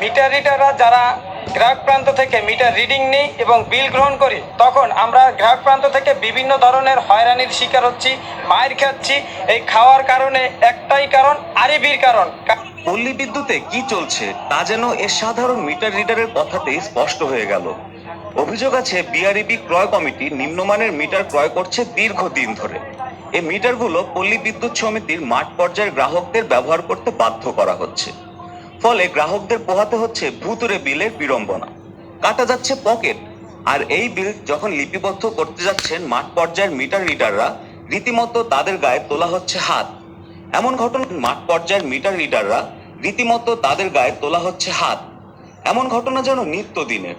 Metre রিডাররা যারা গ্রাহক প্রান্ত থেকে মিটার রিডিং নেই এবং বিল গ্রহণ করি, তখন আমরা গ্রাহক প্রান্ত থেকে বিভিন্ন ধরনের হয়রানির শিকার হচ্ছি, মাইর খাচ্ছি। এই খাওয়ার কারণে একটাই কারণ, আরিবির কারণ। পল্লী বিদ্যুতে কি চলছে তা যেন এর সাধারণ মিটার রিডারের কথাতেই স্পষ্ট হয়ে গেল। অভিযোগ আছে বিআরইবি ক্রয় কমিটি নিম্নমানের মিটার ক্রয় করছে দীর্ঘদিন ধরে। এই মিটারগুলো পল্লী বিদ্যুৎ সমিতির মাঠ পর্যায়ের গ্রাহকদের ব্যবহার করতে বাধ্য করা হচ্ছে। ফলে গ্রাহকদের পোহাতে হচ্ছে ভুতুরে বিলের বিড়ম্বনা, কাটা যাচ্ছে পকেট। আর এই বিল যখন লিপিবদ্ধ করতে যাচ্ছেন মাঠ পর্যায়ের মিটার রিডাররা, রীতিমতো তাদের গায়ে তোলা হচ্ছে হাত। এমন ঘটনা মাঠ পর্যায়ের মিটার রিডাররা রীতিমতো তাদের গায়ে তোলা হচ্ছে হাত। এমন ঘটনা যেন নিত্যদিনের।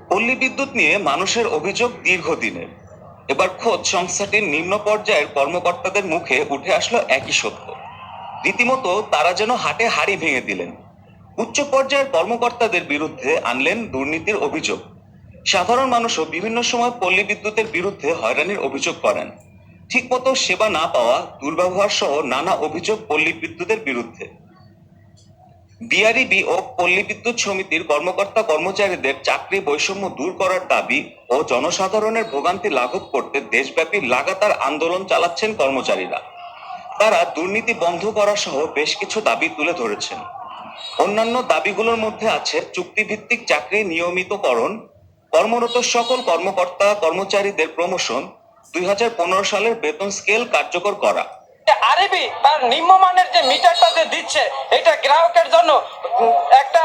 পল্লী বিদ্যুৎ নিয়ে মানুষের অভিযোগ দীর্ঘদিনের। এবার খোদ সংস্থাটির নিম্ন পর্যায়ের কর্মকর্তাদের মুখে উঠে আসলো একই সত্য। রীতিমতো তারা যেন হাটে হাড়ি ভেঙে দিলেন। উচ্চ পর্যায়ের কর্মকর্তাদের বিরুদ্ধে আনলেন দুর্নীতির অভিযোগ। সাধারণ মানুষও বিভিন্ন সময় পল্লী বিদ্যুতের বিরুদ্ধে হয়রানির অভিযোগ করেন। ঠিকমতো সেবা না পাওয়া, দুর্ব্যবহার সহ নানা অভিযোগ পল্লী বিদ্যুতের বিরুদ্ধে। বিআরইবি ও পল্লী বিদ্যুৎ সমিতির কর্মকর্তা কর্মচারীদের চাকরি বৈষম্য দূর করার দাবি ও জনসাধারণের ভোগান্তি লাঘব করতে দেশব্যাপী লাগাতার আন্দোলন চালাচ্ছেন কর্মচারীরা। তারা দুর্নীতি বন্ধ করা সহ বেশ কিছু দাবি তুলে ধরেছেন। অন্যান্য দাবিগুলোর মধ্যে আছে চুক্তিভিত্তিক চাকরি নিয়মিতকরণ, কর্মরত সকল কর্মকর্তা কর্মচারীদের প্রমোশন, 2015 সালের বেতন স্কেল কার্যকর করা। আরিবি তার নিম্নমানের যে মিটারটা যে দিচ্ছে, এটা গ্রাহকের জন্য একটা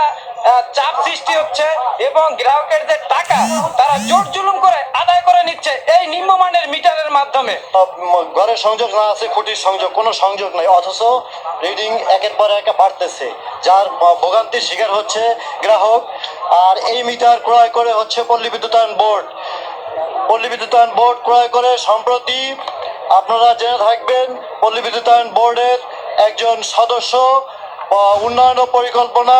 চাপ সৃষ্টি হচ্ছে এবং গ্রাহকের যে টাকা তারা জোর জুলুম করে আদায় করে নিচ্ছে এই নিম্নমানের মিটারের মাধ্যমে। ঘরের সংযোগ না আছে, খুঁটির সংযোগ, কোনো সংযোগ নাই, অথচ রিডিং একের পর এক বাড়তেছে, যার ভোগান্তির শিকার হচ্ছে গ্রাহক। আর এই মিটার ক্রয় করে হচ্ছে পল্লী বিদ্যুতায়ন বোর্ড। পল্লী বিদ্যুতায়ন বোর্ড ক্রয় করে সম্প্রতি আপনারা জেনে থাকবেন, পল্লী বিদ্যুতায়ন বোর্ডের একজন সদস্য উন্নয়ন ও পরিকল্পনা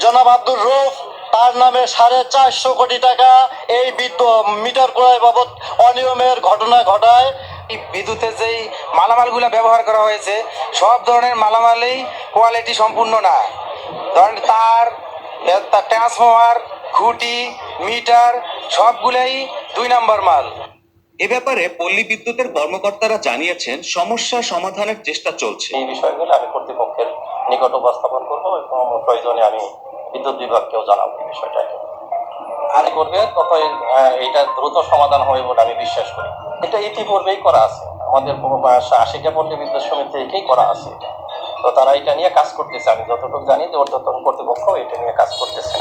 জনাব আব্দুর রউফ, তার নামে 450 কোটি টাকা এই মিটার ক্রয় বাবদ অনিয়মের ঘটনা ঘটায়। বিদ্যুতের যেই মালামালগুলো ব্যবহার করা হয়েছে, সব ধরনের মালামালই কোয়ালিটি সম্পূর্ণ না। ধরেন তার ট্রান্সফরমার, খুঁটি, মিটার সবগুলাই 2 নম্বর মাল। এ ব্যাপারে পল্লী বিদ্যুতের কর্মকর্তারা জানিয়েছেন সমস্যা সমাধানের চেষ্টা চলছে। এই বিষয়গুলো আমি কর্তৃপক্ষের নিকট উপস্থাপন করবো এবং প্রয়োজনে আমি বিদ্যুৎ বিভাগকেও জানাবো এই বিষয়টাকে। আরে করবে তত এটা দ্রুত সমাধান হবে বলে আমি বিশ্বাস করি। এটা ইতিপূর্বেই করা আছে, আমাদের 80টা পল্লী বিদ্যুৎ সমিতি থেকেই করা আছে এটা। তো তারা এটা নিয়ে কাজ করতেছে, আমি যতটুকু জানি যে ঊর্ধ্বতন কর্তৃপক্ষ এটা নিয়ে কাজ করতেছে।